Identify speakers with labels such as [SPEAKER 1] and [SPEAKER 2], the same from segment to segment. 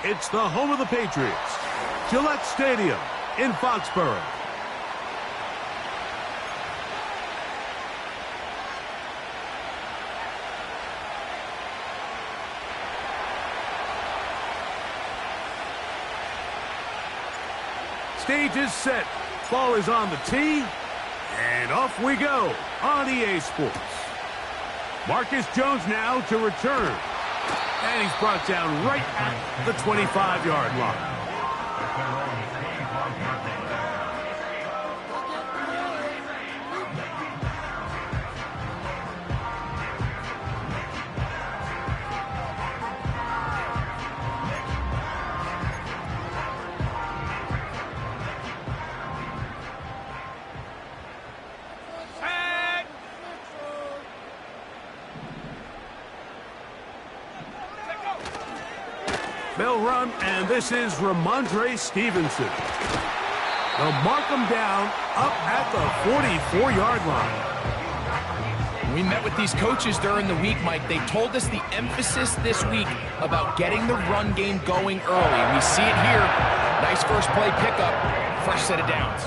[SPEAKER 1] It's the home of the Patriots, Gillette Stadium in Foxborough. Stage is set. Ball is on the tee. And off we go on EA Sports. Marcus Jones now to return. And he's brought down right at the 25-yard line. They'll run, and this is Ramondre Stevenson. They'll mark him down up at the 44-yard line.
[SPEAKER 2] We met with these coaches during the week, Mike. They told us the emphasis this week about getting the run game going early. We see it here. Nice first play pickup, fresh set of downs.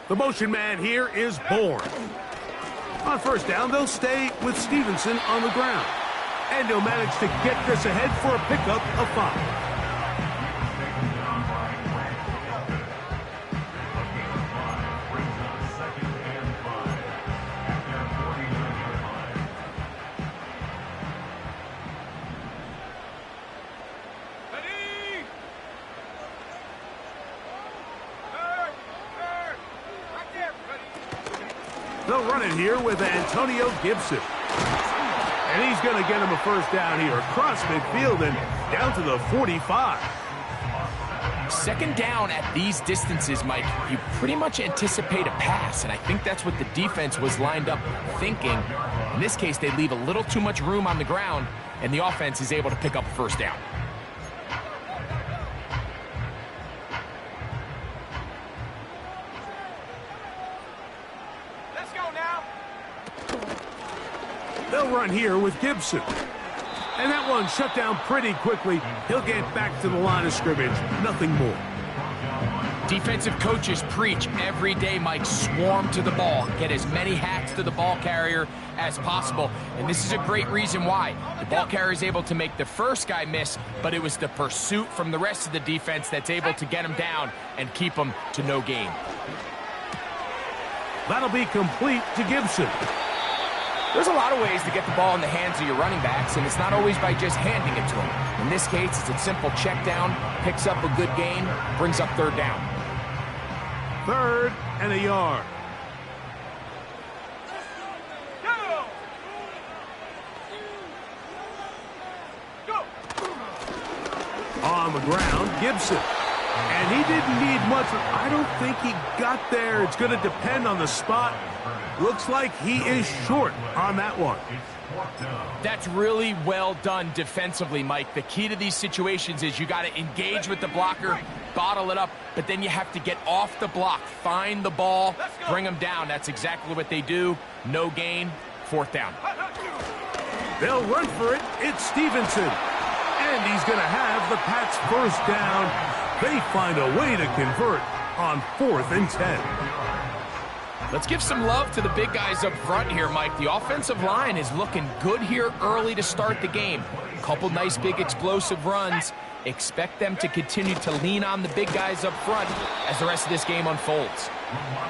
[SPEAKER 1] The motion man here is Bourne. On first down, they'll stay with Stevenson on the ground. And he'll manage to get this ahead for a pickup of 5. They'll run it here with Antonio Gibson. And he's going to get him a first down here across midfield and down to the 45.
[SPEAKER 2] Second down at these distances, Mike, you pretty much anticipate a pass, and I think that's what the defense was lined up thinking. In this case, they leave a little too much room on the ground, and the offense is able to pick up a first down.
[SPEAKER 1] They'll run here with Gibson. And that one shut down pretty quickly. He'll get back to the line of scrimmage. Nothing more.
[SPEAKER 2] Defensive coaches preach every day, Mike, swarm to the ball. Get as many hats to the ball carrier as possible. And this is a great reason why. The ball carrier is able to make the first guy miss, but it was the pursuit from the rest of the defense that's able to get him down and keep him to no gain.
[SPEAKER 1] That'll be complete to Gibson.
[SPEAKER 2] There's a lot of ways to get the ball in the hands of your running backs, and it's not always by just handing it to them. In this case, it's a simple check down, picks up a good gain, brings up third down.
[SPEAKER 1] 3rd and a yard. On the ground, Gibson. And he didn't need much. I don't think he got there. It's going to depend on the spot. Looks like he is short on that one.
[SPEAKER 2] That's really well done defensively, Mike. The key to these situations is you got to engage with the blocker, bottle it up, but then you have to get off the block, find the ball, bring them down. That's exactly what they do. No gain, 4th down.
[SPEAKER 1] They'll run for it. It's Stevenson. And he's going to have the Pats first down. They find a way to convert on 4th and 10.
[SPEAKER 2] Let's give some love to the big guys up front here, Mike. The offensive line is looking good here early to start the game. A couple nice big explosive runs. Expect them to continue to lean on the big guys up front as the rest of this game unfolds.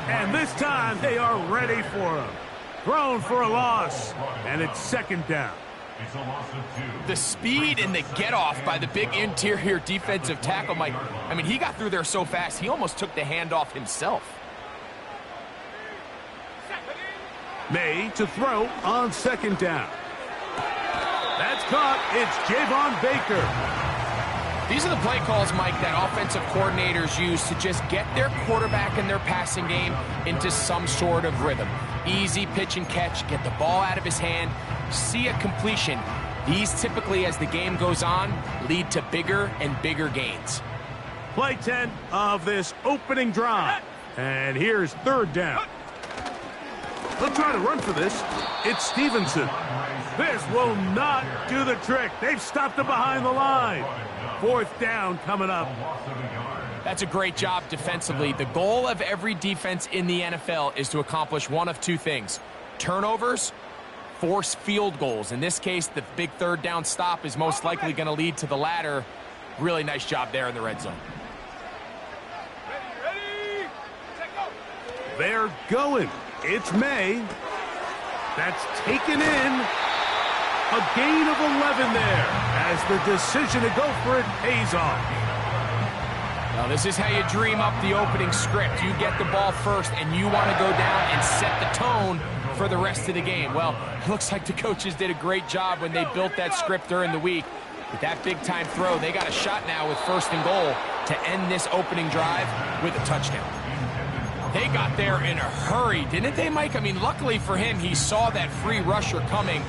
[SPEAKER 1] And this time they are ready for him. Thrown for a loss, and it's 2nd down.
[SPEAKER 2] The speed and the get-off by the big interior defensive tackle, Mike. I mean, he got through there so fast, he almost took the handoff himself.
[SPEAKER 1] May to throw on 2nd down. That's caught. It's Javon Baker.
[SPEAKER 2] These are the play calls, Mike, that offensive coordinators use to just get their quarterback and their passing game into some sort of rhythm. Easy pitch and catch, get the ball out of his hand, see a completion. These typically, as the game goes on, lead to bigger and bigger gains.
[SPEAKER 1] Play 10 of this opening drive. And here's third down. They'll try to run for this. It's Stevenson. This will not do the trick. They've stopped him behind the line. Fourth down coming up.
[SPEAKER 2] That's a great job defensively. The goal of every defense in the NFL is to accomplish one of two things: turnovers, force field goals. In this case, the big third down stop is most likely going to lead to the latter. Really nice job there in the red zone.
[SPEAKER 1] They're going. It's May. That's taken in. A gain of 11 there as the decision to go for it pays off.
[SPEAKER 2] Now, this is how you dream up the opening script. You get the ball first, and you want to go down and set the tone for the rest of the game. Well, it looks like the coaches did a great job when they built that script during the week. With that big-time throw, they got a shot now with first and goal to end this opening drive with a touchdown. They got there in a hurry, didn't they, Mike? I mean, luckily for him, he saw that free rusher coming,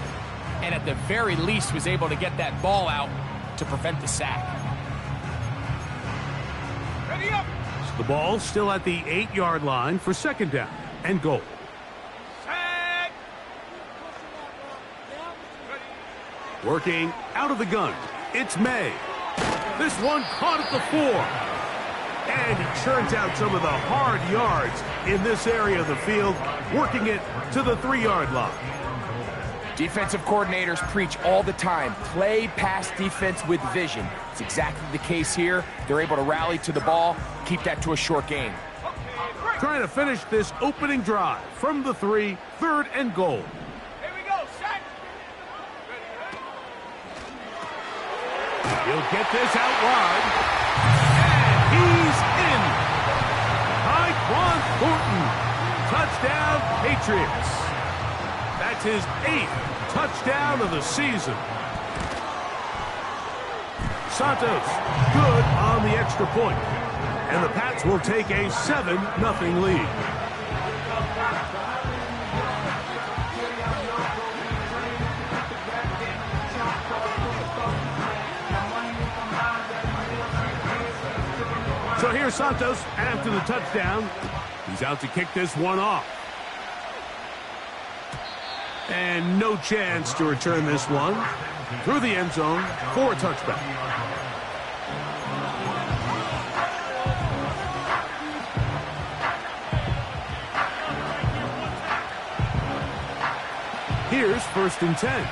[SPEAKER 2] and at the very least was able to get that ball out to prevent the sack.
[SPEAKER 1] Ready up. The ball still at the 8-yard line for second down and goal. Sack. Working out of the gun. It's May. This one caught at the 4. And he churns out some of the hard yards in this area of the field, working it to the 3-yard line.
[SPEAKER 2] Defensive coordinators preach all the time, play pass defense with vision. It's exactly the case here. They're able to rally to the ball, keep that to a short game.
[SPEAKER 1] Trying to finish this opening drive from the 3, third and goal.
[SPEAKER 3] Here we go, set.
[SPEAKER 1] He'll get this out wide. He's in. Tyquan Thornton. Touchdown, Patriots. That's his 8th touchdown of the season. Santos, good on the extra point. And the Pats will take a 7-0 lead. So here's Santos after the touchdown. He's out to kick this one off. And no chance to return this one through the end zone for a touchback. Here's first and 10.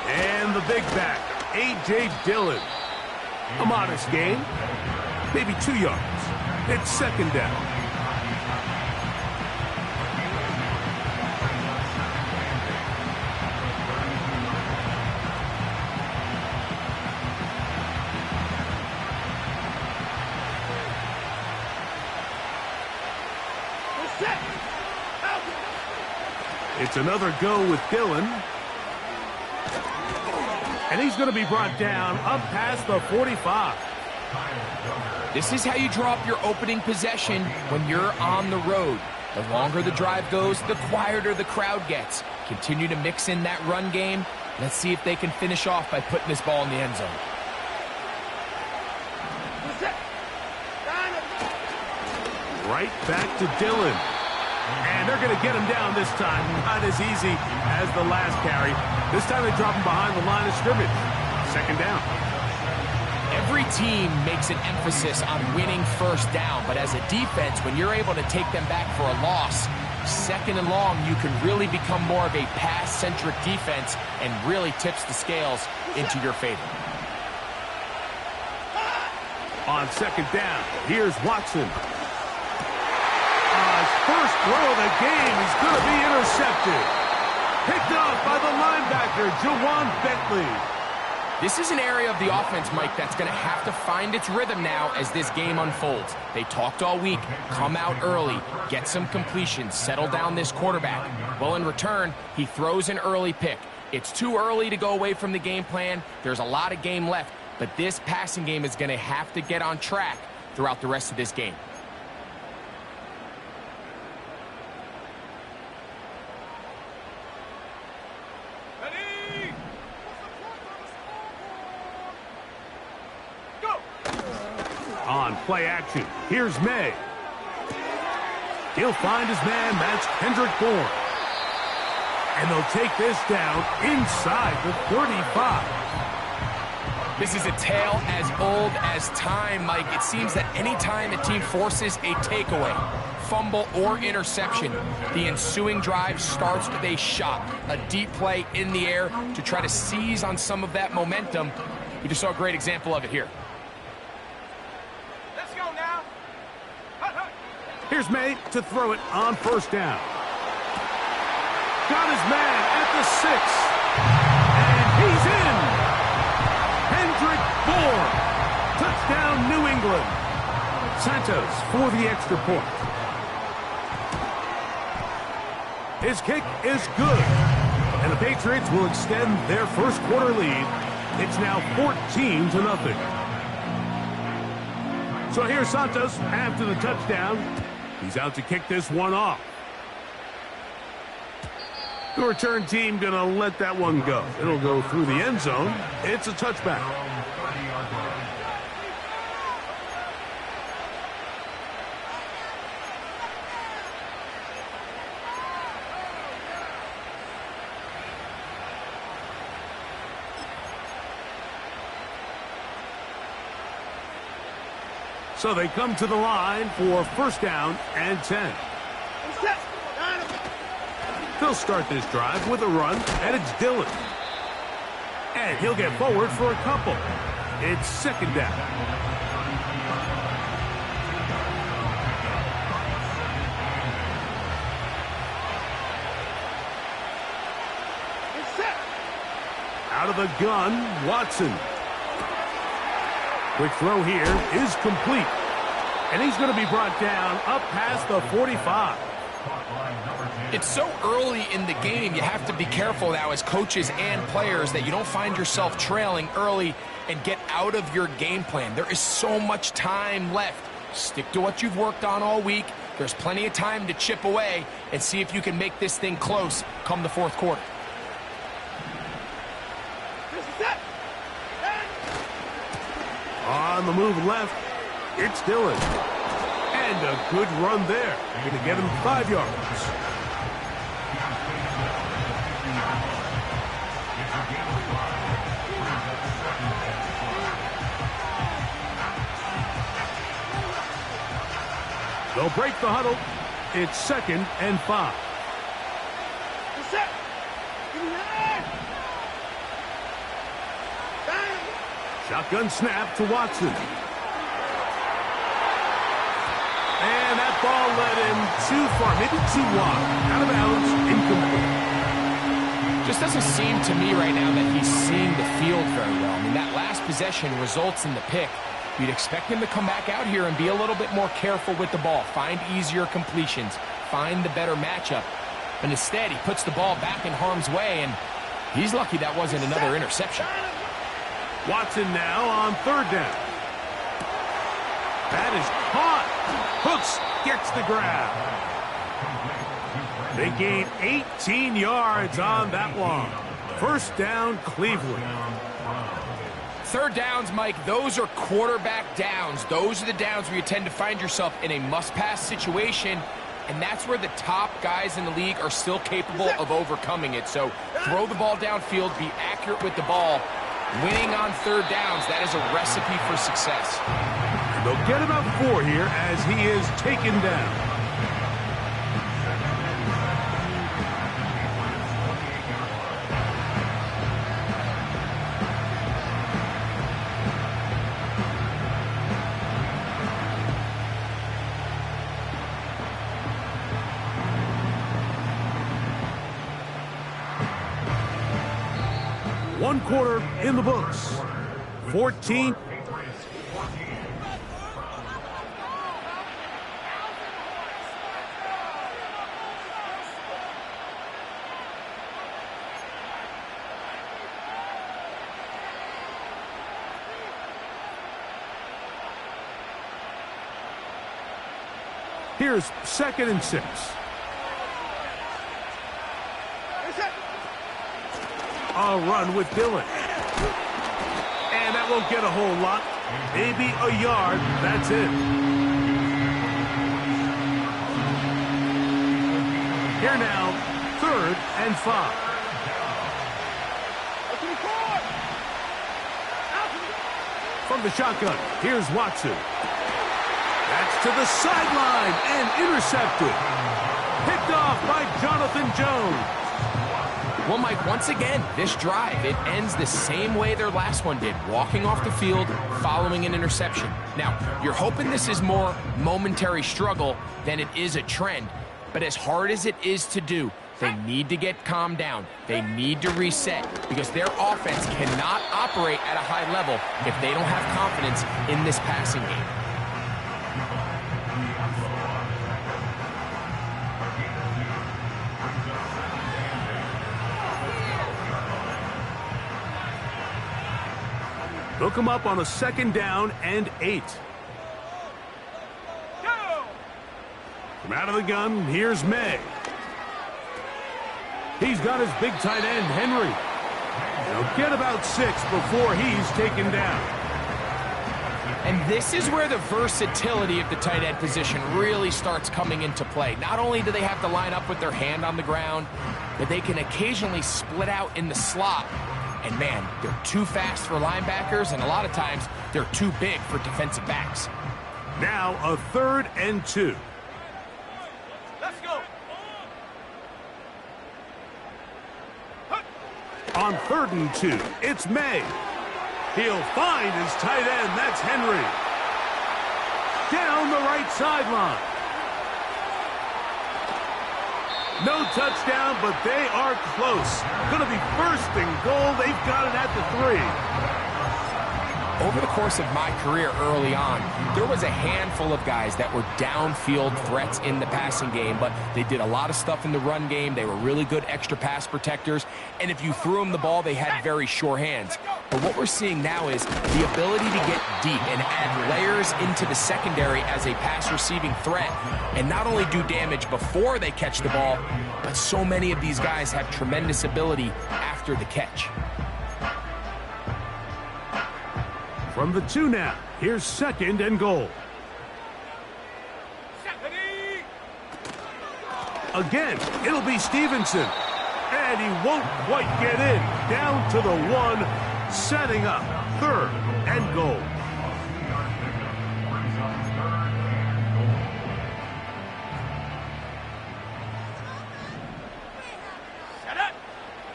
[SPEAKER 1] And the big back, A.J. Dillon. A modest gain, maybe 2 yards. It's second down. It's another go with Dillon. And he's going to be brought down up past the 45.
[SPEAKER 2] This is how you draw up your opening possession when you're on the road. The longer the drive goes, the quieter the crowd gets. Continue to mix in that run game. Let's see if they can finish off by putting this ball in the end zone.
[SPEAKER 1] Right back to Dillon. And they're going to get him down this time. Not as easy as the last carry. This time they drop him behind the line of scrimmage. Second down.
[SPEAKER 2] Every team makes an emphasis on winning first down, but as a defense, when you're able to take them back for a loss, second and long, you can really become more of a pass-centric defense and really tips the scales into your favor.
[SPEAKER 1] On second down, here's Watson. First throw of the game is going to be intercepted. Picked off by the linebacker, Jawan Bentley.
[SPEAKER 2] This is an area of the offense, Mike, that's going to have to find its rhythm now as this game unfolds. They talked all week, come out early, get some completions, settle down this quarterback. Well, in return, he throws an early pick. It's too early to go away from the game plan. There's a lot of game left, but this passing game is going to have to get on track throughout the rest of this game.
[SPEAKER 1] On play action, here's May. He'll find his man, that's Kendrick Bourne. And they'll take this down inside the 35.
[SPEAKER 2] This is a tale as old as time, Mike. It seems that any time a team forces a takeaway, fumble, or interception, the ensuing drive starts with a shot, a deep play in the air to try to seize on some of that momentum. We just saw a great example of it here.
[SPEAKER 3] Let's go now.
[SPEAKER 1] Here's May to throw it on first down. Got his man at the 6. And he's in. Kendrick Bourne. Touchdown, New England. Santos for the extra point. His kick is good. And the Patriots will extend their first quarter lead. It's now 14-0. So here's Santos after the touchdown. He's out to kick this one off. The return team going to let that one go. It'll go through the end zone. It's a touchback. So they come to the line for first down and 10. They'll start this drive with a run, and it's Dillon. And he'll get forward for a couple. It's second down. Out of the gun, Watson. Quick throw here is complete. And he's going to be brought down up past the 45.
[SPEAKER 2] It's so early in the game, you have to be careful now as coaches and players that you don't find yourself trailing early and get out of your game plan. There is so much time left. Stick to what you've worked on all week. There's plenty of time to chip away and see if you can make this thing close come the fourth quarter.
[SPEAKER 1] On the move left, it's Dillon. And a good run there. Going to get him 5 yards. They'll break the huddle. It's second and 5. Shotgun snap to Watson. And that ball led him too far, maybe too wide. Out of bounds, incomplete.
[SPEAKER 2] Just doesn't seem to me right now that he's seeing the field very well. I mean, that last possession results in the pick. You'd expect him to come back out here and be a little bit more careful with the ball, find easier completions, find the better matchup. But instead, he puts the ball back in harm's way, and he's lucky that wasn't another interception.
[SPEAKER 1] Watson now on third down. That is caught. Hooks gets the grab. They gain 18 yards on that one. First down, Cleveland.
[SPEAKER 2] Third downs, Mike, those are quarterback downs. Those are the downs where you tend to find yourself in a must-pass situation, and that's where the top guys in the league are still capable of overcoming it. So throw the ball downfield, be accurate with the ball. Winning on third downs, that is a recipe for success.
[SPEAKER 1] And they'll get about 4 here as he is taken down. One quarter in the books. 14. Here's second and 6. A run with Dillon. And that won't get a whole lot. Maybe a yard, that's it. Here now, 3rd and 5. From the shotgun, here's Watson. That's to the sideline and intercepted. Picked off by Jonathan Jones.
[SPEAKER 2] Well, Mike, once again, this drive, it ends the same way their last one did, walking off the field, following an interception. Now, you're hoping this is more momentary struggle than it is a trend, but as hard as it is to do, they need to get calmed down. They need to reset because their offense cannot operate at a high level if they don't have confidence in this passing game.
[SPEAKER 1] Hook him up on a 2nd down and 8. From out of the gun, here's May. He's got his big tight end, Henry. He'll get about 6 before he's taken down.
[SPEAKER 2] And this is where the versatility of the tight end position really starts coming into play. Not only do they have to line up with their hand on the ground, but they can occasionally split out in the slot. And man, they're too fast for linebackers, and a lot of times they're too big for defensive backs.
[SPEAKER 1] Now a 3rd and 2.
[SPEAKER 3] Let's go.
[SPEAKER 1] On 3rd and 2, it's May. He'll find his tight end. That's Henry. Down the right sideline. No touchdown, but they are close. Going to be 1st and goal. They've got it at the 3.
[SPEAKER 2] Over the course of my career early on, there was a handful of guys that were downfield threats in the passing game, but they did a lot of stuff in the run game. They were really good extra pass protectors, and if you threw them the ball, they had very sure hands. But what we're seeing now is the ability to get deep and add layers into the secondary as a pass-receiving threat, and not only do damage before they catch the ball, but so many of these guys have tremendous ability after the catch.
[SPEAKER 1] From the 2 now, here's 2nd and goal. Again, it'll be Stevenson. And he won't quite get in. Down to the 1, setting up 3rd and goal.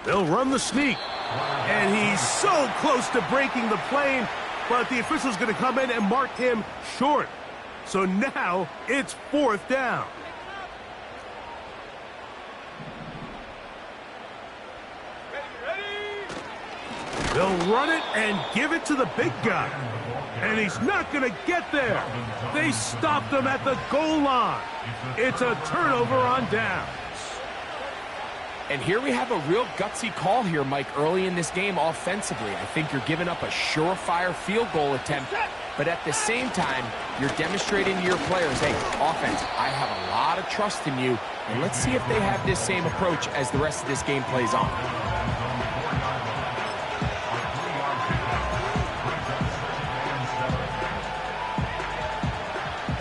[SPEAKER 1] They'll run the sneak. And he's so close to breaking the plane. But the official's going to come in and mark him short. So now it's 4th down. They'll run it and give it to the big guy. And he's not going to get there. They stopped him at the goal line. It's a turnover on downs.
[SPEAKER 2] And here we have a real gutsy call here, Mike, early in this game offensively. I think you're giving up a surefire field goal attempt, but at the same time, you're demonstrating to your players, hey, offense, I have a lot of trust in you, and let's see if they have this same approach as the rest of this game plays on.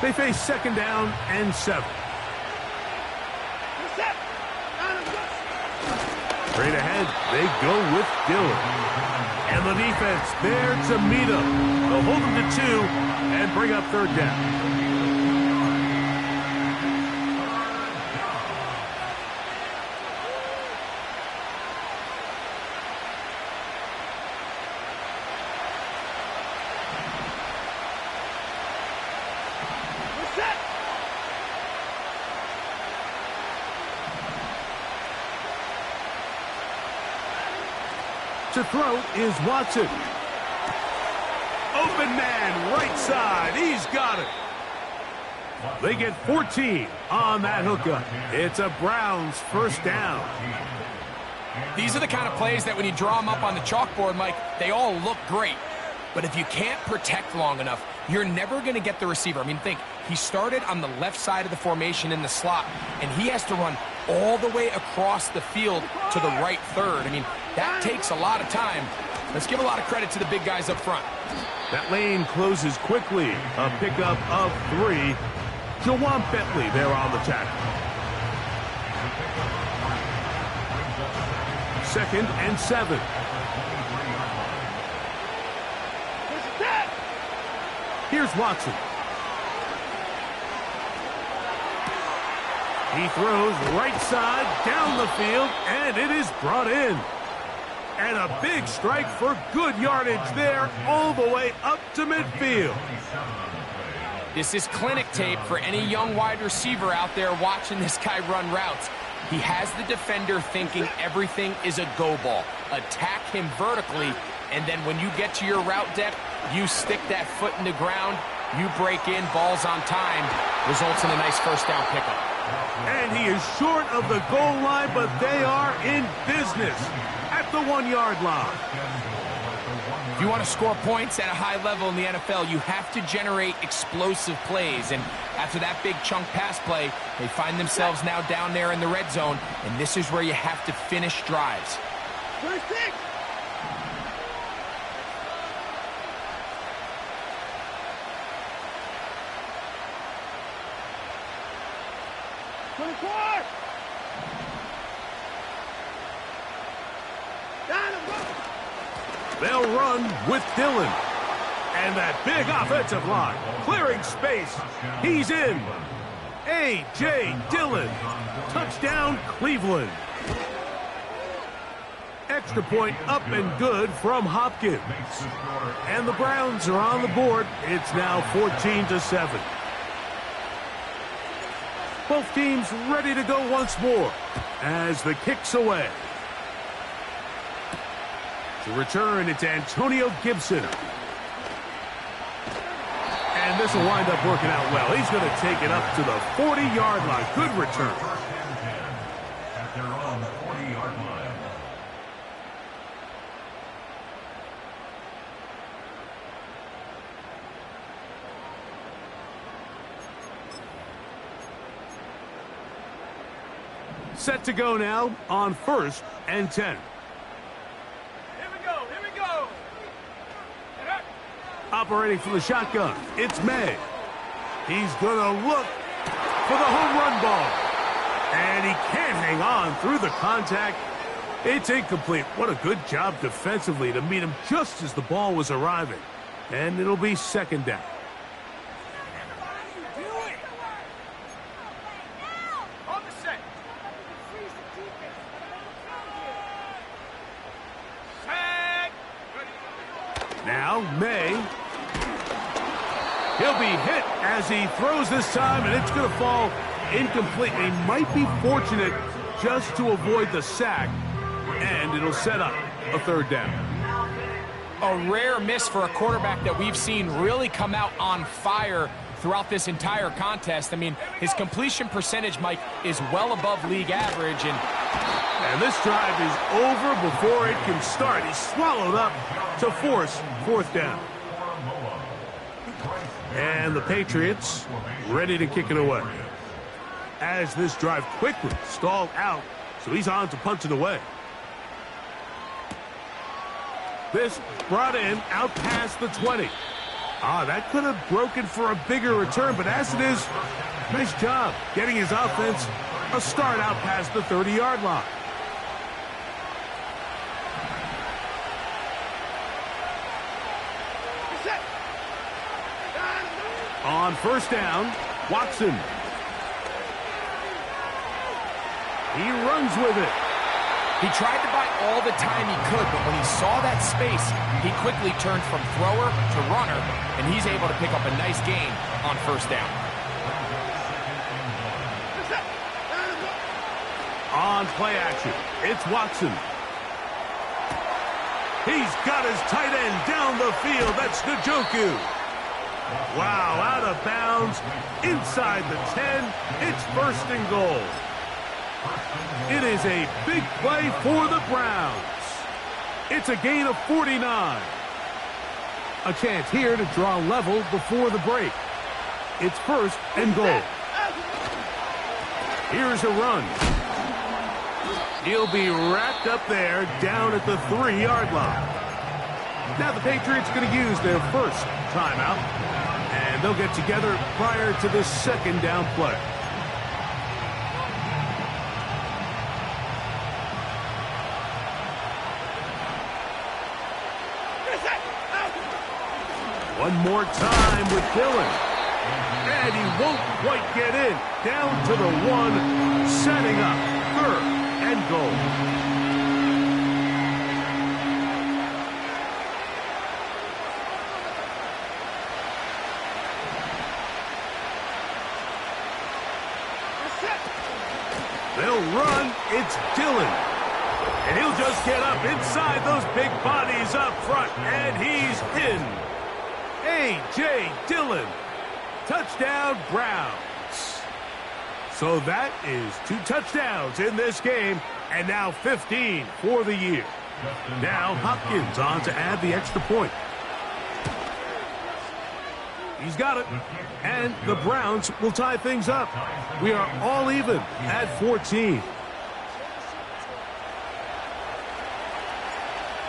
[SPEAKER 1] They face 2nd down and 7. Straight ahead, they go with Dillon. And the defense there to meet him. They'll hold him to 2 and bring up 3rd down. To throw is Watson. Open man, right side. He's got it. They get 14 on that hookup. It's a Browns 1st down.
[SPEAKER 2] These are the kind of plays that when you draw them up on the chalkboard, Mike, they all look great. But if you can't protect long enough, you're never going to get the receiver. I mean, think, he started on the left side of the formation in the slot, and he has to run all the way across the field to the right 3rd. I mean, That takes a lot of time. Let's give a lot of credit to the big guys up front.
[SPEAKER 1] That lane closes quickly. A pickup of 3. Jawan Bentley there on the tackle. 2nd and 7. Here's Watson. He throws right side down the field, and it is brought in. And a big strike for good yardage there all the way up to midfield.
[SPEAKER 2] This is clinic tape for any young wide receiver out there watching this guy run routes. He has the defender thinking everything is a go ball. Attack him vertically, and then when you get to your route depth, you stick that foot in the ground, you break in, balls on time, results in a nice first down pickup.
[SPEAKER 1] And he is short of the goal line, but they are in business at the 1-yard line.
[SPEAKER 2] If you want to score points at a high level in the NFL, you have to generate explosive plays. And after that big chunk pass play, they find themselves now down there in the red zone, and this is where you have to finish drives.
[SPEAKER 3] First pick.
[SPEAKER 1] They'll run with Dillon. And that big offensive line clearing space. He's in. A.J. Dillon. Touchdown, Cleveland. Extra point up and good from Hopkins. And the Browns are on the board. It's now 14-7. Both teams ready to go once more as the kick's away. To return, it's Antonio Gibson. And this will wind up working out well. He's going to take it up to the 40-yard line. Good return.
[SPEAKER 4] They're on the 40-yard line.
[SPEAKER 1] Set to go now on 1st and 10. Operating from the shotgun, it's May. He's going to look for the home run ball. And he can't hang on through the contact. It's incomplete. What a good job defensively to meet him just as the ball was arriving. And it'll be 2nd down. Now, May. He'll be hit as he throws this time, and it's going to fall incomplete. He might be fortunate just to avoid the sack, and it'll set up a 3rd down.
[SPEAKER 2] A rare miss for a quarterback that we've seen really come out on fire throughout this entire contest. I mean, his completion percentage, Mike, is well above league average,
[SPEAKER 1] and this drive is over before it can start. He's swallowed up to force 4th down. And the Patriots ready to kick it away. As this drive quickly stalled out, so he's on to punt it away. This brought in out past the 20. That could have broken for a bigger return, but as it is, nice job getting his offense a start out past the 30-yard line. On 1st down, Watson. He runs with it.
[SPEAKER 2] He tried to buy all the time he could, but when he saw that space, he quickly turned from thrower to runner, and he's able to pick up a nice gain on 1st down.
[SPEAKER 1] On play action, it's Watson. He's got his tight end down the field. That's Njoku. Wow, out of bounds, inside the 10, it's 1st and goal. It is a big play for the Browns. It's a gain of 49. A chance here to draw level before the break. It's 1st and goal. Here's a run. He'll be wrapped up there down at the 3-yard line. Now the Patriots going to use their first timeout, and they'll get together prior to the second down play. One more time with Dillon. And he won't quite get in. Down to the 1, setting up 3rd and goal. They'll run. It's Dillon. And he'll just get up inside those big bodies up front. And he's in. A.J. Dillon. Touchdown, Browns. So that is 2 touchdowns in this game, and now 15 for the year. Now Hopkins on to add the extra point. He's got it, and the Browns will tie things up. We are all even at 14.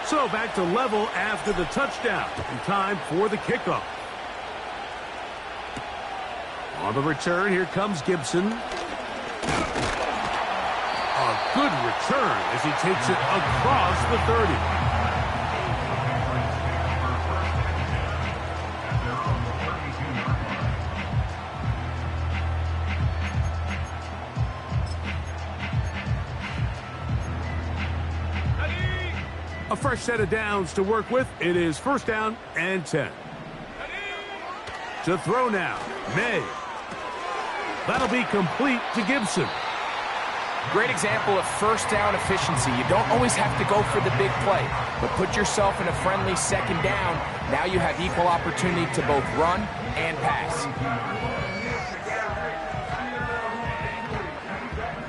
[SPEAKER 1] So back to level after the touchdown, and time for the kickoff. On the return, here comes Gibson. A good return as he takes it across the 30. A fresh set of downs to work with. It is 1st down and 10. To throw now, May. That'll be complete to Gibson.
[SPEAKER 2] Great example of 1st down efficiency. You don't always have to go for the big play, but put yourself in a friendly 2nd down. Now you have equal opportunity to both run and pass.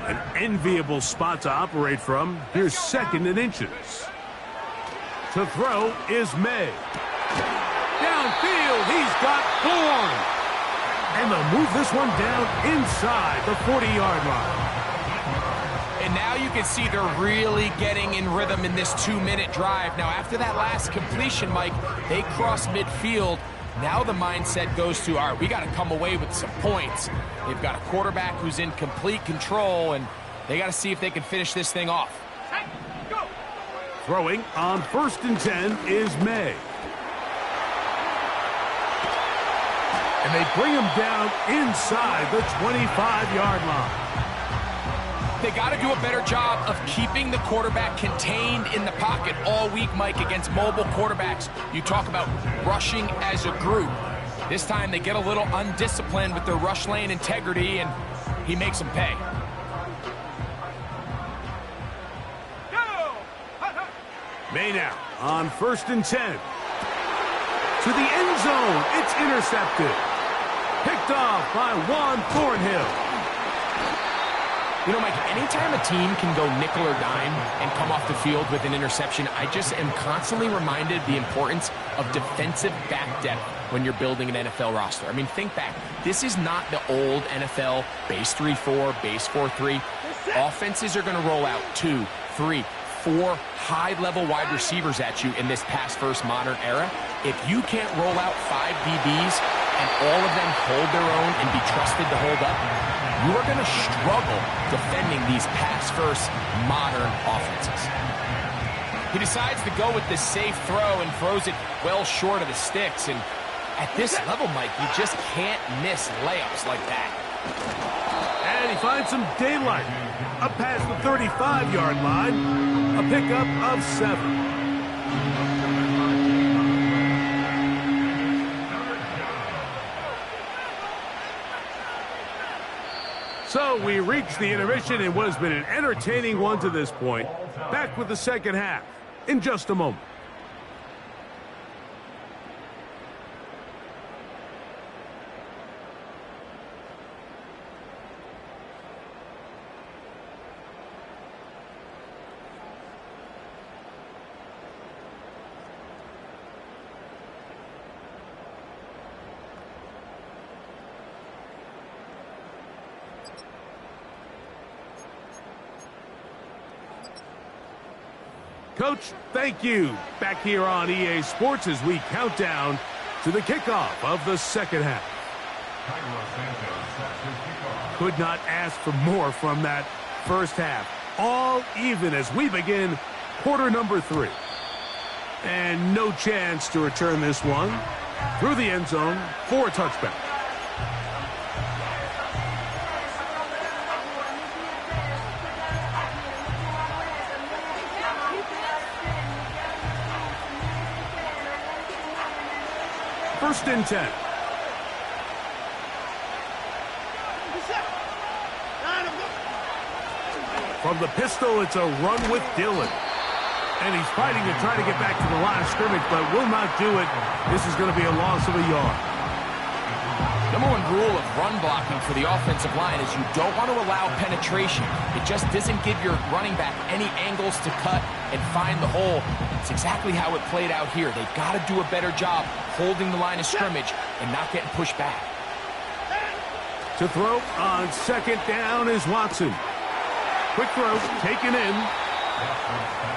[SPEAKER 1] An enviable spot to operate from. Here's 2nd and inches. To throw is May. Downfield, he's got Bourne. And they'll move this one down inside the 40-yard line.
[SPEAKER 2] And now you can see they're really getting in rhythm in this 2-minute drive. Now, after that last completion, Mike, they cross midfield. Now the mindset goes to, all right, we got to come away with some points. They've got a quarterback who's in complete control, and they got to see if they can finish this thing off.
[SPEAKER 1] Throwing on 1st and 10 is May. And they bring him down inside the 25-yard line.
[SPEAKER 2] They got to do a better job of keeping the quarterback contained in the pocket all week, Mike, against mobile quarterbacks. You talk about rushing as a group. This time they get a little undisciplined with their rush lane integrity, and he makes them pay.
[SPEAKER 1] May now on 1st and 10. To the end zone. It's intercepted. Picked off by Juan Thornhill.
[SPEAKER 2] You know, Mike, anytime a team can go nickel or dime and come off the field with an interception, I just am constantly reminded of the importance of defensive back depth when you're building an NFL roster. I mean, think back. This is not the old NFL base 3-4, base 4-3. Offenses are going to roll out 2, 3, 4 high-level wide receivers at you in this pass-first modern era. If you can't roll out 5 DBs and all of them hold their own and be trusted to hold up, you are going to struggle defending these pass-first modern offenses. He decides to go with the safe throw and throws it well short of the sticks. And at this level, Mike, you just can't miss layups like that.
[SPEAKER 1] And he finds some daylight. Up past the 35-yard line. A pickup of 7. So we reach the intermission in what has been an entertaining one to this point. Back with the second half in just a moment. Coach, thank you. Back here on EA Sports as we count down to the kickoff of the second half. Could not ask for more from that first half. All even as we begin quarter number 3. And no chance to return this one through the end zone for a touchback. First and 10. From the pistol, it's a run with Dillon. And he's fighting to try to get back to the line of scrimmage, but will not do it. This is going to be a loss of a yard.
[SPEAKER 2] Number one rule of run blocking for the offensive line is you don't want to allow penetration. It just doesn't give your running back any angles to cut and find the hole. It's exactly how it played out here. They've got to do a better job holding the line of scrimmage and not getting pushed back.
[SPEAKER 1] To throw on second down is Watson. Quick throw, taken in.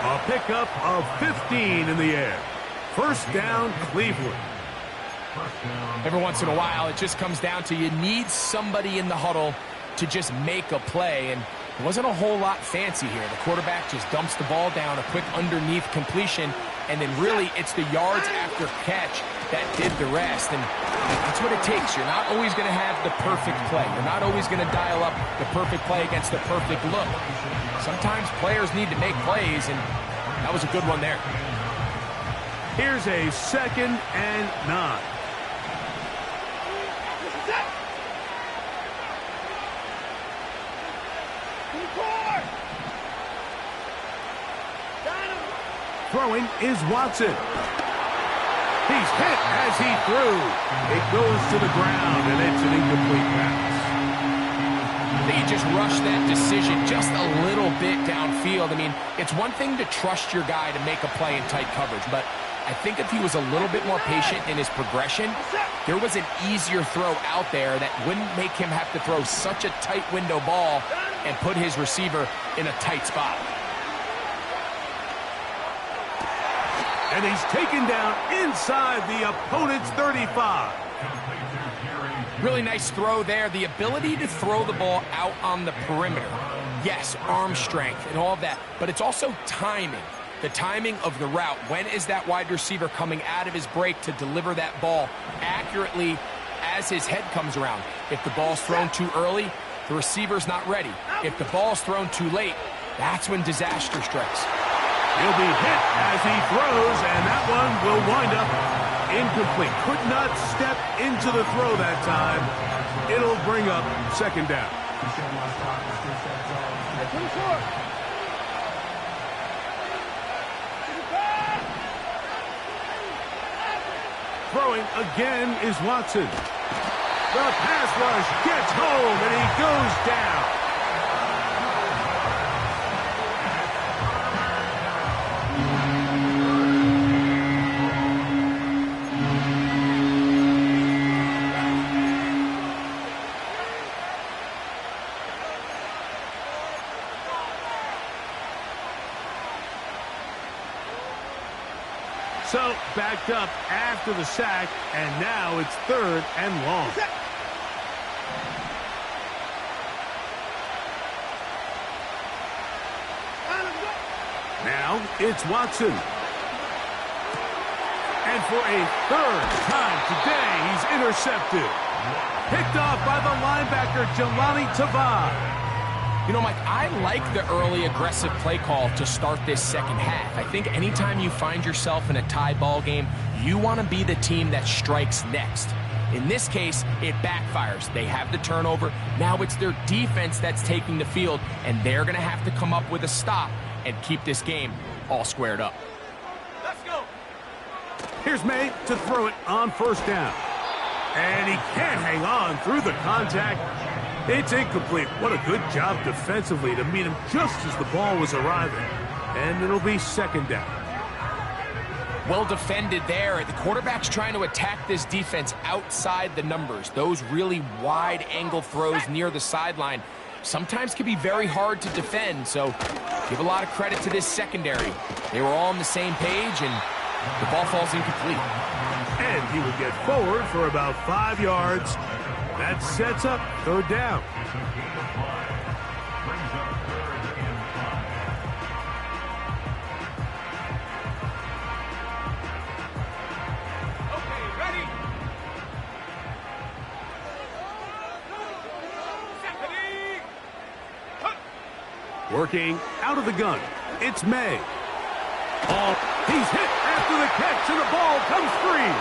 [SPEAKER 1] A pickup of 15 in the air. First down, Cleveland.
[SPEAKER 2] Every once in a while, it just comes down to you need somebody in the huddle to just make a play, and it wasn't a whole lot fancy here. The quarterback just dumps the ball down, a quick underneath completion, and then really it's the yards after catch that did the rest, and that's what it takes. You're not always going to have the perfect play. You're not always going to dial up the perfect play against the perfect look. Sometimes players need to make plays, and that was a good one there.
[SPEAKER 1] Here's a 2nd and 9. Throwing is Watson. He's hit as he threw. It goes to the ground, and it's an incomplete pass.
[SPEAKER 2] I think he just rushed that decision just a little bit downfield. I mean, it's one thing to trust your guy to make a play in tight coverage, but I think if he was a little bit more patient in his progression, there was an easier throw out there that wouldn't make him have to throw such a tight window ball and put his receiver in a tight spot.
[SPEAKER 1] And he's taken down inside the opponent's 35.
[SPEAKER 2] Really nice throw there. The ability to throw the ball out on the perimeter. Yes, arm strength and all of that, but it's also timing. The timing of the route. When is that wide receiver coming out of his break to deliver that ball accurately as his head comes around? If the ball's thrown too early, the receiver's not ready. If the ball's thrown too late, that's when disaster strikes.
[SPEAKER 1] He'll be hit as he throws, and that one will wind up incomplete. Could not step into the throw that time. It'll bring up second down. Throwing again is Watson. The pass rush gets home, and he goes down. So, backed up after the sack, and now it's 3rd and long. Now, it's Watson. And for a 3rd time today, he's intercepted. Picked off by the linebacker, Jelani Tavai.
[SPEAKER 2] You know, Mike, I like the early aggressive play call to start this second half. I think anytime you find yourself in a tie ball game, you want to be the team that strikes next. In this case, it backfires. They have the turnover. Now it's their defense that's taking the field, and they're going to have to come up with a stop and keep this game all squared up.
[SPEAKER 3] Let's go.
[SPEAKER 1] Here's May to throw it on first down. And he can't hang on through the contact. It's incomplete. What a good job defensively to meet him just as the ball was arriving. And it'll be second down.
[SPEAKER 2] Well defended there. The quarterback's trying to attack this defense outside the numbers. Those really wide angle throws near the sideline sometimes can be very hard to defend. So give a lot of credit to this secondary. They were all on the same page, and the ball falls incomplete.
[SPEAKER 1] And he would get forward for about 5 yards. That sets up third down.
[SPEAKER 3] Okay, ready. Stephanie. Cut.
[SPEAKER 1] Working out of the gun. It's May. Oh, he's hit after the catch, and the ball comes free.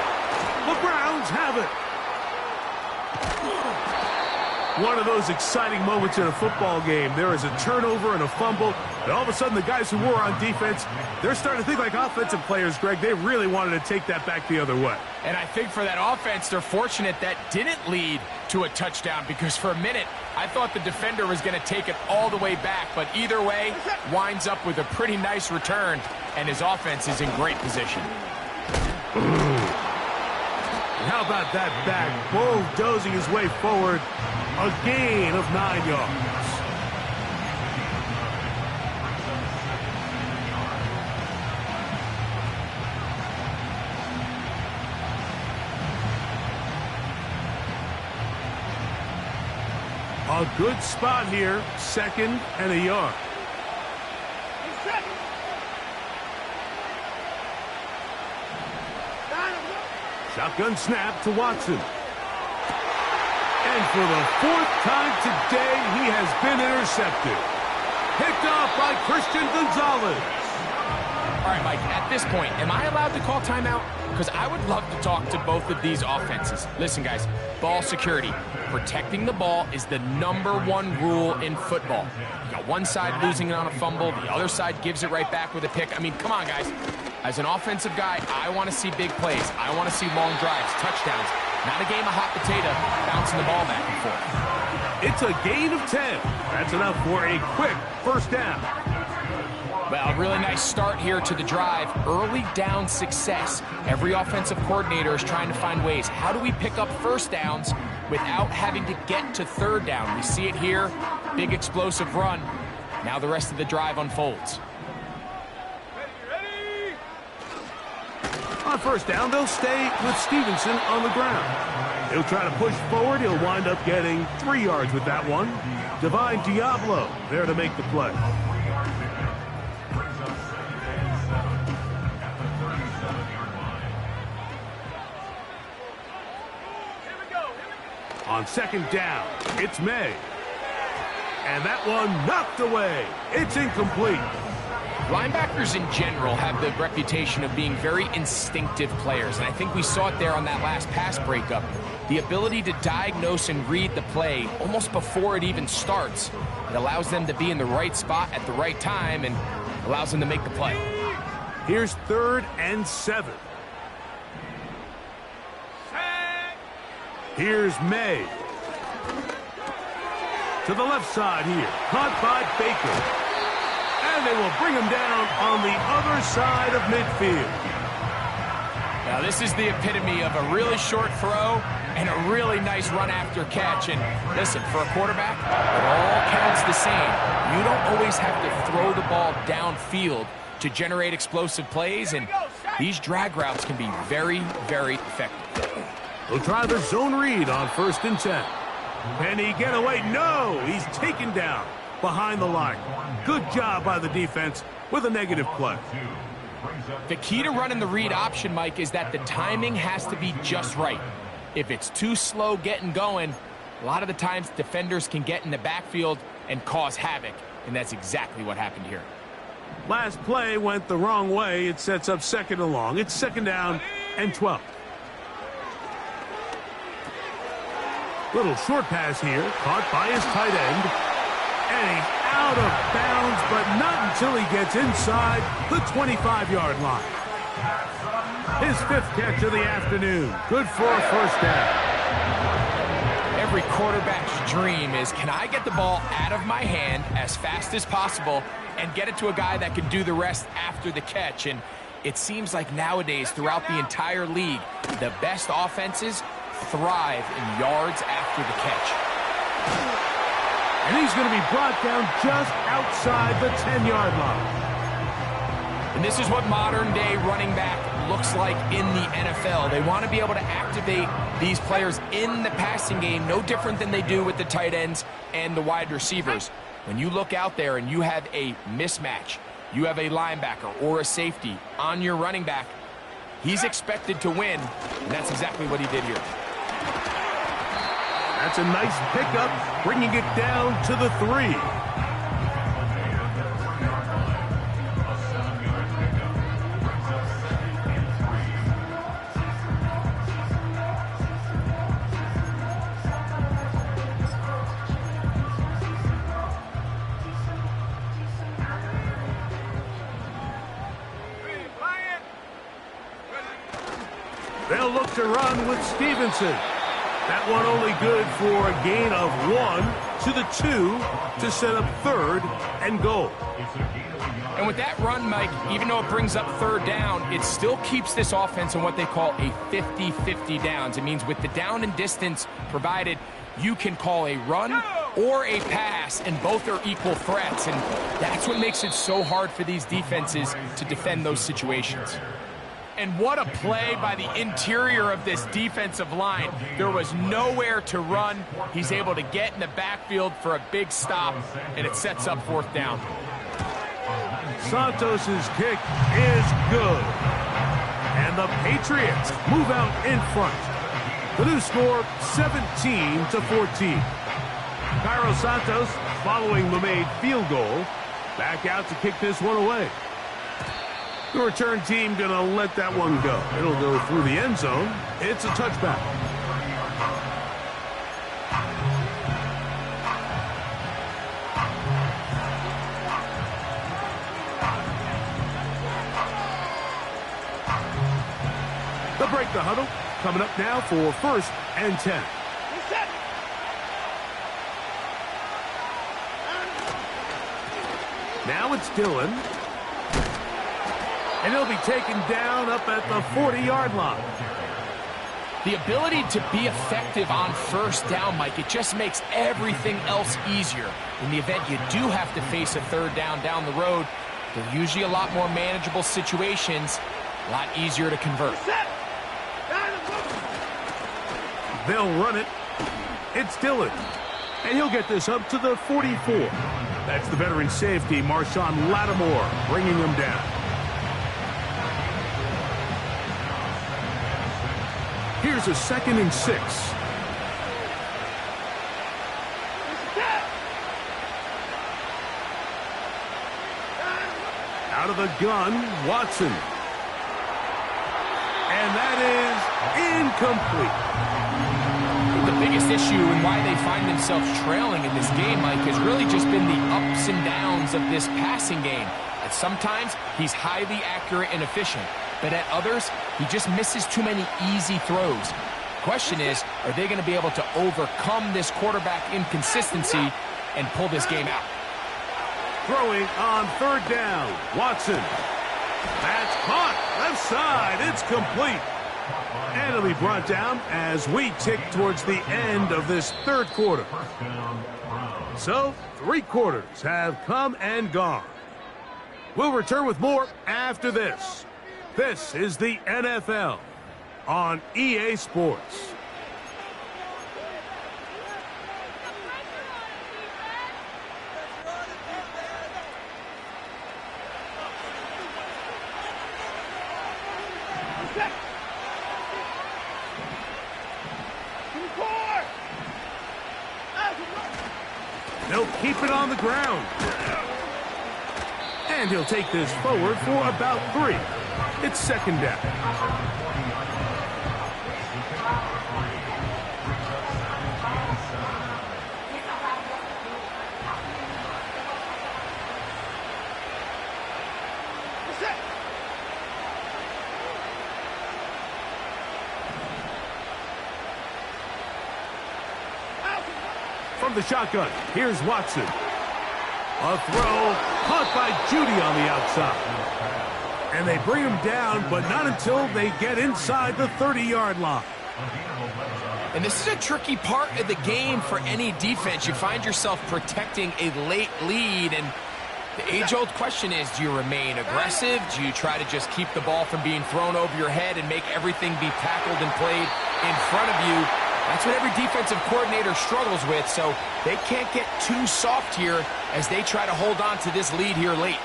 [SPEAKER 1] The Browns have it. One of those exciting moments in a football game. There is a turnover and a fumble, and all of a sudden the guys who were on defense, they're starting to think like offensive players, Greg. They really wanted to take that back the other way.
[SPEAKER 2] And I think for that offense, they're fortunate that didn't lead to a touchdown, because for a minute, I thought the defender was going to take it all the way back. But either way, winds up with a pretty nice return, and his offense is in great position.
[SPEAKER 1] How about that back bulldozing his way forward? A gain of 9 yards. A good spot here, 2nd and a yard. Shotgun snap to Watson. And for the 4th time today, he has been intercepted. Picked off by Christian Gonzalez.
[SPEAKER 2] All right, Mike, at this point, am I allowed to call timeout? Because I would love to talk to both of these offenses. Listen, guys, ball security. Protecting the ball is the #1 rule in football. You got one side losing it on a fumble, the other side gives it right back with a pick. I mean, come on, guys. As an offensive guy, I want to see big plays. I want to see long drives, touchdowns. Not a game of hot potato, bouncing the ball back and forth.
[SPEAKER 1] It's a gain of 10. That's enough for a quick first down.
[SPEAKER 2] Well, a really nice start here to the drive. Early down success. Every offensive coordinator is trying to find ways. How do we pick up first downs without having to get to third down? We see it here. Big explosive run. Now the rest of the drive unfolds.
[SPEAKER 3] Ready.
[SPEAKER 1] On first down, they'll stay with Stevenson on the ground. He'll try to push forward. He'll wind up getting 3 yards with that one. Divine Diablo there to make the play. On 2nd down, it's May. And that one knocked away. It's incomplete.
[SPEAKER 2] Linebackers in general have the reputation of being very instinctive players, and I think we saw it there on that last pass breakup. The ability to diagnose and read the play almost before it even starts. It allows them to be in the right spot at the right time and allows them to make the play.
[SPEAKER 1] Here's 3rd and 7. Here's May. To the left side here. Caught by Baker. And they will bring him down on the other side of midfield.
[SPEAKER 2] Now this is the epitome of a really short throw and a really nice run after catch. And listen, for a quarterback, it all counts the same. You don't always have to throw the ball downfield to generate explosive plays, and these drag routes can be very, very effective.
[SPEAKER 1] They'll try the zone read on 1st and 10. Can he get away? No! He's taken down behind the line. Good job by the defense with a negative play.
[SPEAKER 2] The key to running the read option, Mike, is that the timing has to be just right. If it's too slow getting going, a lot of the times defenders can get in the backfield and cause havoc, and that's exactly what happened here.
[SPEAKER 1] Last play went the wrong way. It sets up 2nd and long. It's 2nd down and 12. Little short pass here, caught by his tight end. And he's out of bounds, but not until he gets inside the 25-yard line. His 5th catch of the afternoon. Good for a first down.
[SPEAKER 2] Every quarterback's dream is, can I get the ball out of my hand as fast as possible and get it to a guy that can do the rest after the catch? And it seems like nowadays, throughout the entire league, the best offenses thrive in yards after the catch.
[SPEAKER 1] And he's going to be brought down just outside the 10-yard line.
[SPEAKER 2] And this is what modern-day running back looks like in the NFL. They want to be able to activate these players in the passing game, no different than they do with the tight ends and the wide receivers. When you look out there and you have a mismatch, you have a linebacker or a safety on your running back, he's expected to win, and that's exactly what he did here.
[SPEAKER 1] That's a nice pickup, bringing it down to the 3. They'll look to run with Stevenson. That one only good for a gain of 1 to the 2 to set up 3rd and goal.
[SPEAKER 2] And with that run, Mike, even though it brings up 3rd down, it still keeps this offense in what they call a 50-50 downs. It means with the down and distance provided, you can call a run or a pass, and both are equal threats. And that's what makes it so hard for these defenses to defend those situations. And what a play by the interior of this defensive line. There was nowhere to run. He's able to get in the backfield for a big stop, and it sets up 4th down.
[SPEAKER 1] Santos's kick is good. And the Patriots move out in front. The new score, 17-14. Cairo Santos, following the made field goal, back out to kick this one away. The return team going to let that one go. It'll go through the end zone. It's a touchback. They'll break the huddle. Coming up now for 1st and 10. Now it's Dillon. And he'll be taken down up at the 40-yard line.
[SPEAKER 2] The ability to be effective on 1st down, Mike, it just makes everything else easier. In the event you do have to face a 3rd down the road, they're usually a lot more manageable situations, a lot easier to convert.
[SPEAKER 1] They'll run it. It's Dillon. And he'll get this up to the 44. That's the veteran safety, Marshawn Lattimore, bringing him down. Here's a 2nd and 6. Out of the gun, Watson. And that is incomplete.
[SPEAKER 2] The biggest issue and why they find themselves trailing in this game, Mike, has really just been the ups and downs of this passing game. At sometimes, he's highly accurate and efficient. But at others, he just misses too many easy throws. Question is, are they going to be able to overcome this quarterback inconsistency and pull this game out?
[SPEAKER 1] Throwing on 3rd down, Watson. That's caught, left side, it's complete. And it'll be brought down as we tick towards the end of this 3rd quarter. So, 3 quarters have come and gone. We'll return with more after this. This is the NFL on EA Sports. They'll keep it on the ground. And he'll take this forward for about 3. It's 2nd down. From the shotgun, here's Watson. A throw caught by Judy on the outside. And they bring him down, but not until they get inside the 30-yard line.
[SPEAKER 2] And this is a tricky part of the game for any defense. You find yourself protecting a late lead, and The age-old question is, do you remain aggressive? Do you try to just keep the ball from being thrown over your head and make everything be tackled and played in front of you? That's what every defensive coordinator struggles with, so they can't get too soft here as they try to hold on to this lead here late.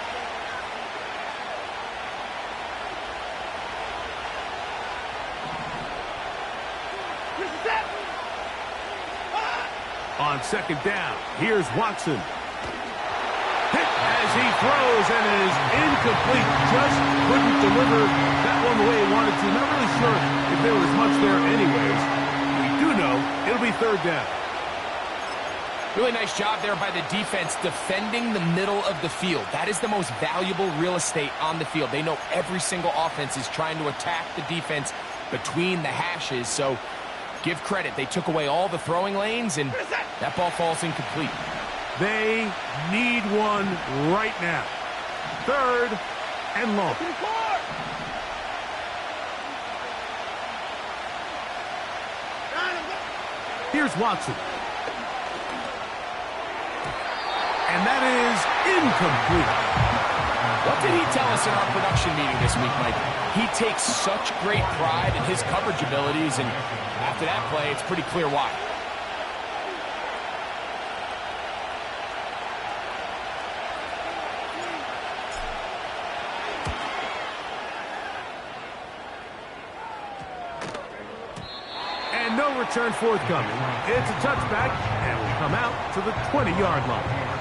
[SPEAKER 1] On second down, here's Watson. Hit as he throws, and it is incomplete. Just couldn't deliver that one the way he wanted to. Not really sure if there was much there anyways. We do know it'll be third down.
[SPEAKER 2] Really nice job there by the defense defending the middle of the field. That is the most valuable real estate on the field. They know every single offense is trying to attack the defense between the hashes, so give credit. They took away all the throwing lanes, and that ball falls incomplete.
[SPEAKER 1] They need one right now. Third and long. Here's Watson. And that is incomplete.
[SPEAKER 2] What did he tell us in our production meeting this week, Mike? He takes such great pride in his coverage abilities, and after that play, it's pretty clear why.
[SPEAKER 1] And no return forthcoming. It's a touchback, and will come out to the 20-yard line.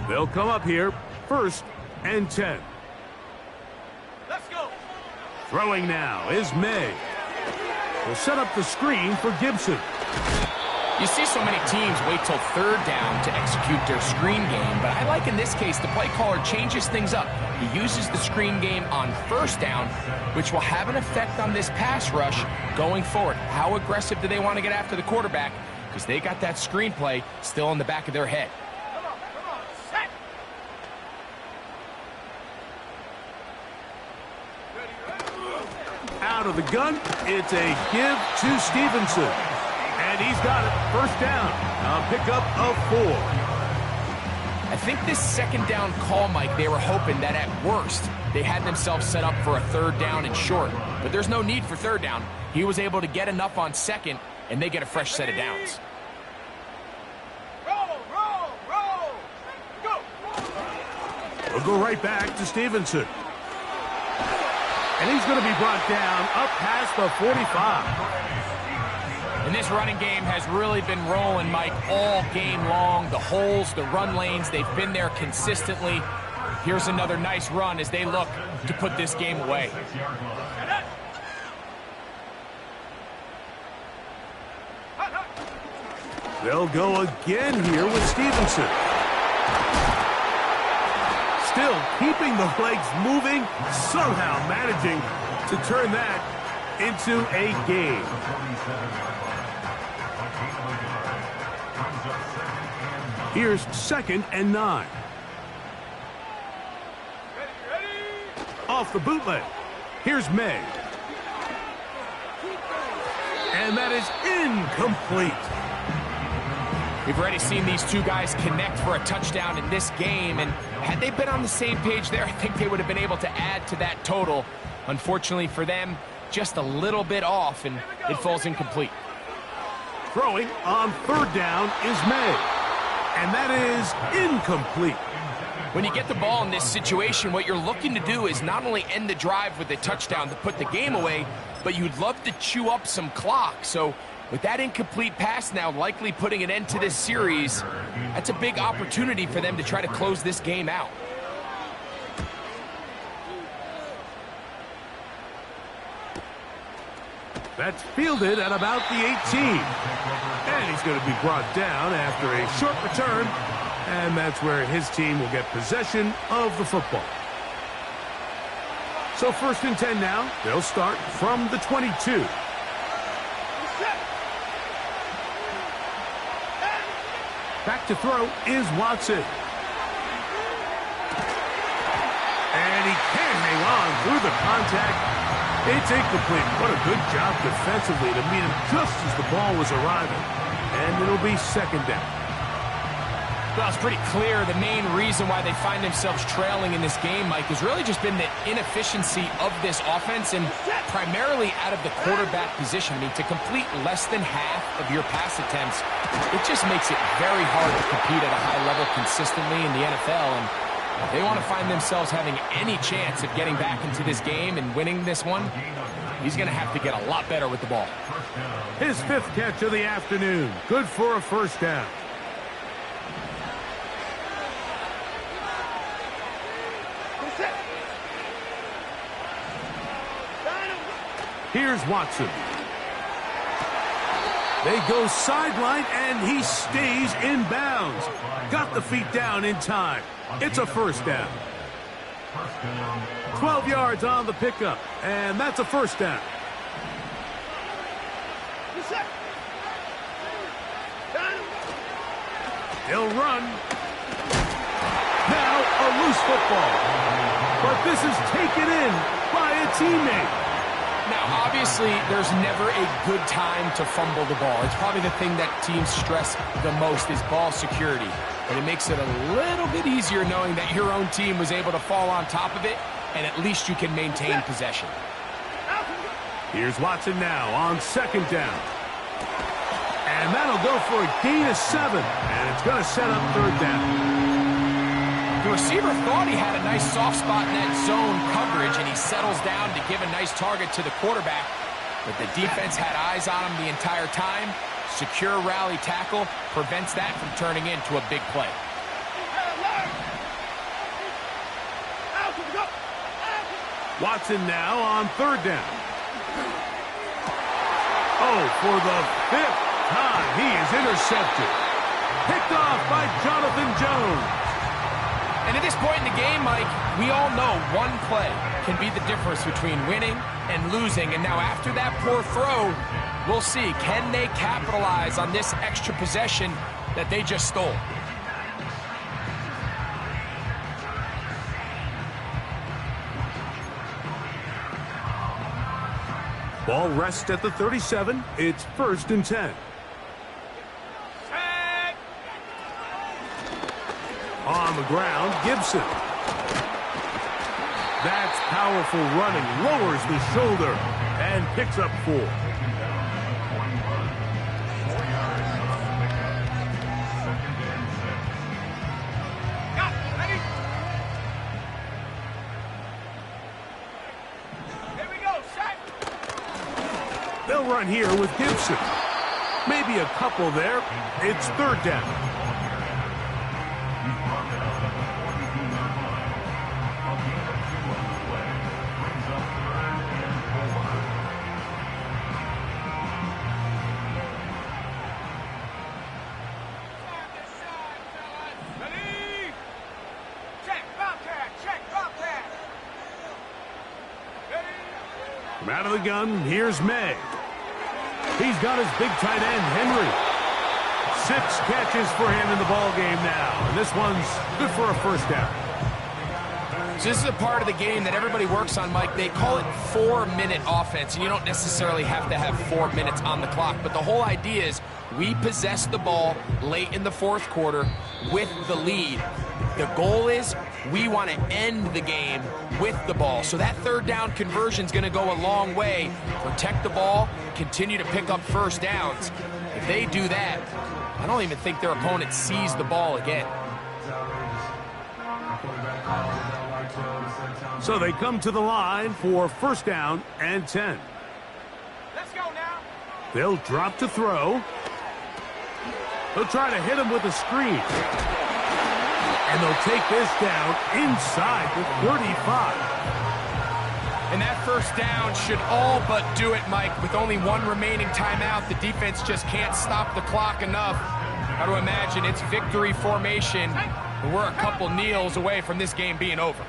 [SPEAKER 1] They'll come up here, 1st and 10.
[SPEAKER 3] Let's go.
[SPEAKER 1] Throwing now is May. Will set up the screen for Gibson.
[SPEAKER 2] You see so many teams wait till third down to execute their screen game, but I like in this case the play caller changes things up. He uses the screen game on 1st down, which will have an effect on this pass rush going forward. How aggressive do they want to get after the quarterback? Because they got that screen play still in the back of their head.
[SPEAKER 3] Come on, set.
[SPEAKER 1] Out of the gun, it's a give to Stevenson. And he's got it. 1st down. A pickup of 4.
[SPEAKER 2] I think this 2nd down call, Mike, they were hoping that at worst they had themselves set up for a 3rd down and short. But there's no need for 3rd down. He was able to get enough on 2nd, and they get a fresh set of downs.
[SPEAKER 3] Roll, roll, roll. Go.
[SPEAKER 1] We'll go right back to Stevenson. And he's going to be brought down up past the 45.
[SPEAKER 2] And this running game has really been rolling, Mike, all game long. The holes, the run lanes, they've been there consistently. Here's another nice run as they look to put this game away.
[SPEAKER 1] They'll go again here with Stevenson. Still keeping the legs moving, somehow managing to turn that into a game. Here's 2nd and 9.
[SPEAKER 3] Ready.
[SPEAKER 1] Off the bootleg. Here's May. And that is incomplete.
[SPEAKER 2] We've already seen these two guys connect for a touchdown in this game, and had they been on the same page there, I think they would have been able to add to that total. Unfortunately for them, just a little bit off, and it falls incomplete.
[SPEAKER 1] Throwing on 3rd down is May. And that is incomplete.
[SPEAKER 2] When you get the ball in this situation, what you're looking to do is not only end the drive with a touchdown to put the game away, but you'd love to chew up some clock. So with that incomplete pass now likely putting an end to this series, that's a big opportunity for them to try to close this game out.
[SPEAKER 1] That's fielded at about the 18. And he's going to be brought down after a short return. And that's where his team will get possession of the football. So 1st and 10 now. They'll start from the 22. Back to throw is Watson. through the contact. It's incomplete. What a good job defensively to meet him just as the ball was arriving. And it'll be second down.
[SPEAKER 2] Well, it's pretty clear the main reason why they find themselves trailing in this game, Mike, has really just been the inefficiency of this offense and primarily out of the quarterback position. I mean, to complete less than half of your pass attempts, it just makes it very hard to compete at a high level consistently in the NFL. And if they want to find themselves having any chance of getting back into this game and winning this one, he's going to have to get a lot better with the ball.
[SPEAKER 1] His 5th catch of the afternoon. Good for a first down. Here's Watson. They go sideline, and he stays in bounds. Got the feet down in time. It's a first down. 12 yards on the pickup, and that's a first down. He'll run. Now a loose football. But this is taken in by a teammate.
[SPEAKER 2] Now, obviously, there's never a good time to fumble the ball. It's probably the thing that teams stress the most is ball security. But it makes it a little bit easier knowing that your own team was able to fall on top of it, and at least you can maintain possession.
[SPEAKER 1] Here's Watson now on second down. And that'll go for a gain of 7. And it's going to set up third down.
[SPEAKER 2] The receiver thought he had a nice soft spot in that zone coverage, and he settles down to give a nice target to the quarterback. But the defense had eyes on him the entire time. Secure rally tackle prevents that from turning into a big play.
[SPEAKER 1] Watson now on third down. Oh, for the 5th time, he is intercepted. Picked off by Jonathan Jones.
[SPEAKER 2] And at this point in the game, Mike, we all know one play can be the difference between winning and losing. And now after that poor throw, we'll see, can they capitalize on this extra possession that they just stole?
[SPEAKER 1] Ball rests at the 37. It's 1st and 10. On the ground, Gibson. That's powerful running. Lowers the shoulder and picks up 4.
[SPEAKER 3] Here we go, set.
[SPEAKER 1] They'll run here with Gibson. Maybe a couple there. It's third down. From out of the gun, here's May. He's got his big tight end, Henry. 6 catches for him in the ball game now. And this one's good for a first down.
[SPEAKER 2] So this is a part of the game that everybody works on, Mike. They call it 4-minute offense, and you don't necessarily have to have 4 minutes on the clock. But the whole idea is we possess the ball late in the 4th quarter with the lead. The goal is we want to end the game with the ball. So that third down conversion is going to go a long way. Protect the ball, continue to pick up first downs. If they do that, I don't even think their opponent sees the ball again.
[SPEAKER 1] So they come to the line for first down and 10.
[SPEAKER 3] Let's go now.
[SPEAKER 1] They'll drop to throw. They'll try to hit him with a screen. And they'll take this down inside the 35.
[SPEAKER 2] And that first down should all but do it, Mike. With only 1 remaining timeout, the defense just can't stop the clock enough. How to imagine it's victory formation, and we're a couple kneels away from this game being over.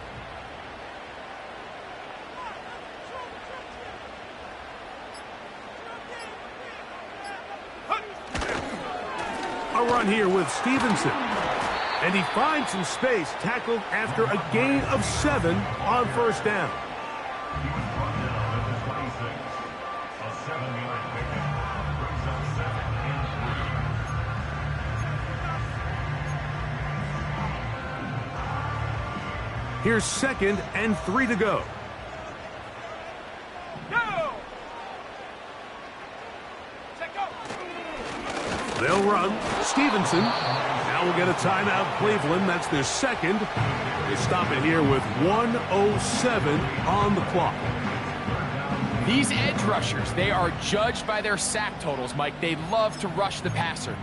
[SPEAKER 1] A run here with Stevenson. And he finds some space, tackled after a gain of 7 on first down. Here's 2nd and 3 to go.
[SPEAKER 3] Go! Check go!
[SPEAKER 1] They'll run. Stevenson. Now we'll get a timeout, Cleveland. That's their 2nd. They stop it here with 1:07 on the clock.
[SPEAKER 2] These edge rushers, they are judged by their sack totals, Mike. They love to rush the passer.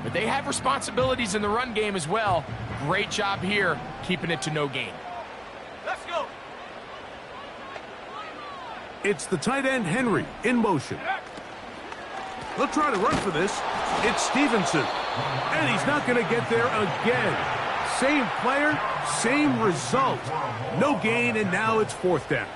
[SPEAKER 2] But they have responsibilities in the run game as well. Great job here, keeping it to no gain.
[SPEAKER 3] Let's go!
[SPEAKER 1] It's the tight end, Henry, in motion. They'll try to run for this. It's Stevenson. And he's not going to get there again. Same player, same result. No gain, and now it's 4th down.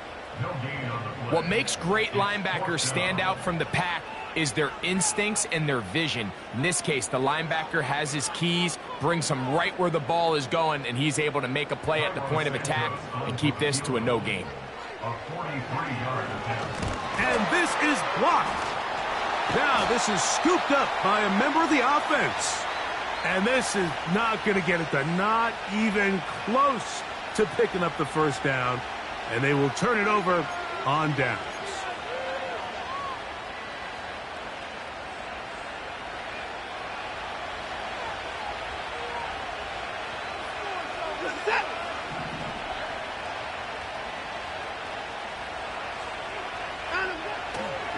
[SPEAKER 2] What makes great linebackers stand out from the pack is their instincts and their vision. In this case, the linebacker has his keys, brings him right where the ball is going, and he's able to make a play at the point of attack and keep this to a no gain.
[SPEAKER 1] And this is blocked. Now this is scooped up by a member of the offense. And this is not going to get it done. Not even close to picking up the 1st down. And they will turn it over on downs.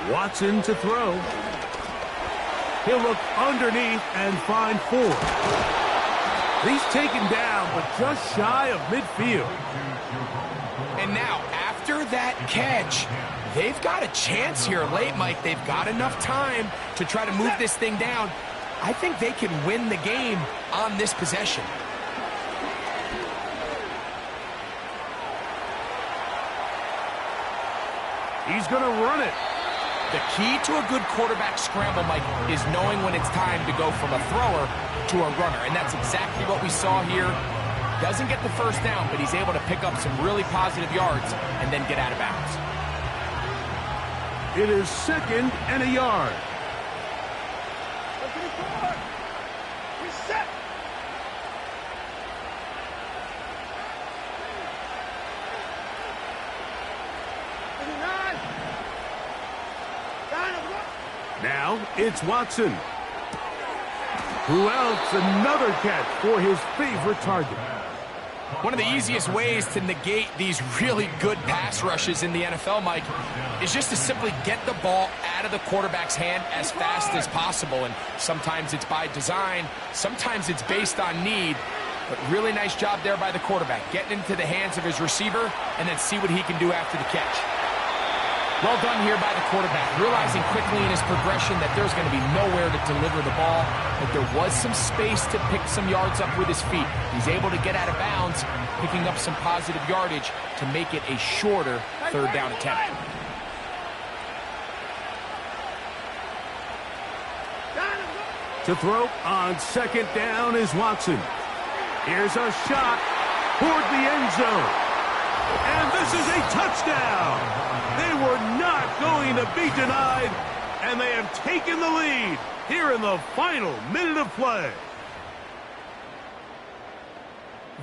[SPEAKER 1] Watson to throw. He'll look underneath and find 4. He's taken down, but just shy of midfield.
[SPEAKER 2] And now, after that catch, they've got a chance here late, Mike. They've got enough time to try to move this thing down. I think they can win the game on this possession.
[SPEAKER 1] He's going to run it.
[SPEAKER 2] The key to a good quarterback scramble, Mike, is knowing when it's time to go from a thrower to a runner. And that's exactly what we saw here. Doesn't get the 1st down, but he's able to pick up some really positive yards and then get out of bounds.
[SPEAKER 1] It is 2nd and a yard.
[SPEAKER 3] Reset!
[SPEAKER 1] Now it's Watson. Who else? Another catch for his favorite target.
[SPEAKER 2] One of the easiest ways to negate these really good pass rushes in the NFL, Mike, is just to simply get the ball out of the quarterback's hand as fast as possible. And sometimes it's by design, sometimes it's based on need. But really nice job there by the quarterback, getting into the hands of his receiver and then see what he can do after the catch. Well done here by the quarterback, realizing quickly in his progression that there's going to be nowhere to deliver the ball, but there was some space to pick some yards up with his feet. He's able to get out of bounds, picking up some positive yardage to make it a shorter 3rd down attempt.
[SPEAKER 1] To throw on 2nd down is Watson. Here's a shot toward the end zone. And this is a touchdown. They were not going to be denied, and they have taken the lead here in the final minute of play.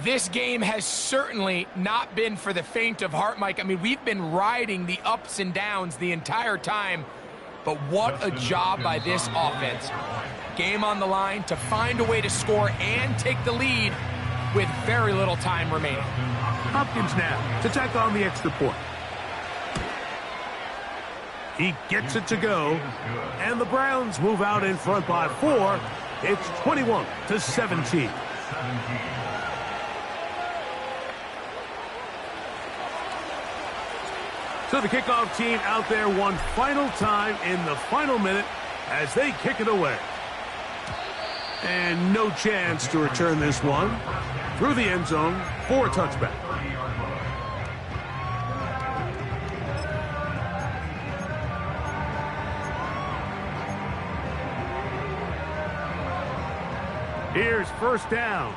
[SPEAKER 2] This game has certainly not been for the faint of heart, Mike. I mean, we've been riding the ups and downs the entire time, but what a job by this offense. Game on the line to find a way to score and take the lead with very little time remaining.
[SPEAKER 1] Hopkins now to tack on the extra point. He gets it to go, and the Browns move out in front by 4. It's 21-17. So the kickoff team out there one final time in the final minute as they kick it away. And no chance to return this one through the end zone for a touchback. Here's 1st down.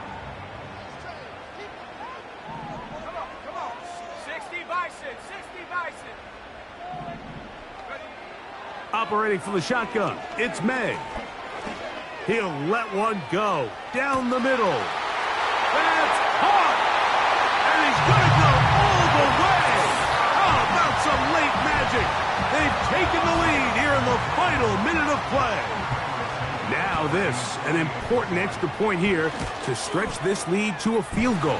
[SPEAKER 3] Come on. 60 Bison, 60 Bison.
[SPEAKER 1] Operating from the shotgun, it's May. He'll let one go down the middle. That's caught! And he's going to Now this, an important extra point here to stretch this lead to a field goal.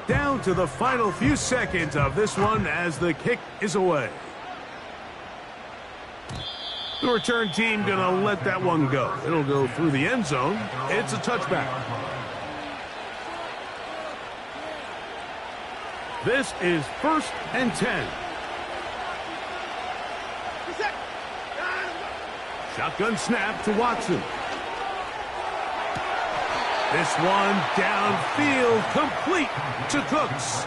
[SPEAKER 1] Down to the final few seconds of this one as the kick is away. The return team gonna let that one go. It'll go through the end zone. It's a touchback. This is 1st and 10. Shotgun snap to Watson. This one downfield, complete to Cooks.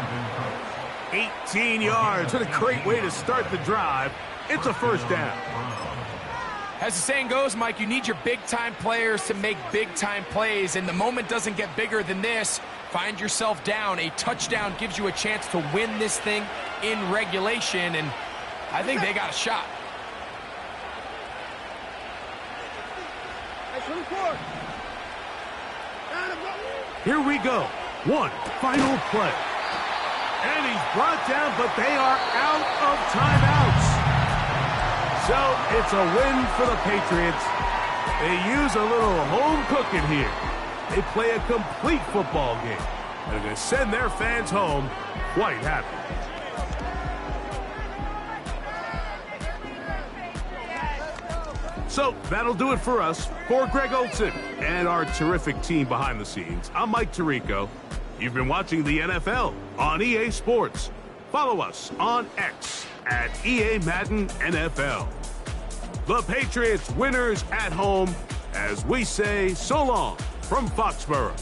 [SPEAKER 1] 18 yards. What a great way to start the drive. It's a first down.
[SPEAKER 2] As the saying goes, Mike, you need your big-time players to make big-time plays, and the moment doesn't get bigger than this. Find yourself down. A touchdown gives you a chance to win this thing in regulation, and I think they got a shot.
[SPEAKER 1] Here we go. One final play. And he's brought down, but they are out of timeouts. So it's a win for the Patriots. They use a little home cooking here. They play a complete football game. They're going to send their fans home quite happy. So that'll do it for us. For Greg Olson and our terrific team behind the scenes, I'm Mike Tirico. You've been watching the NFL on EA Sports. Follow us on X at EA Madden NFL. The Patriots winners at home as we say so long from Foxborough.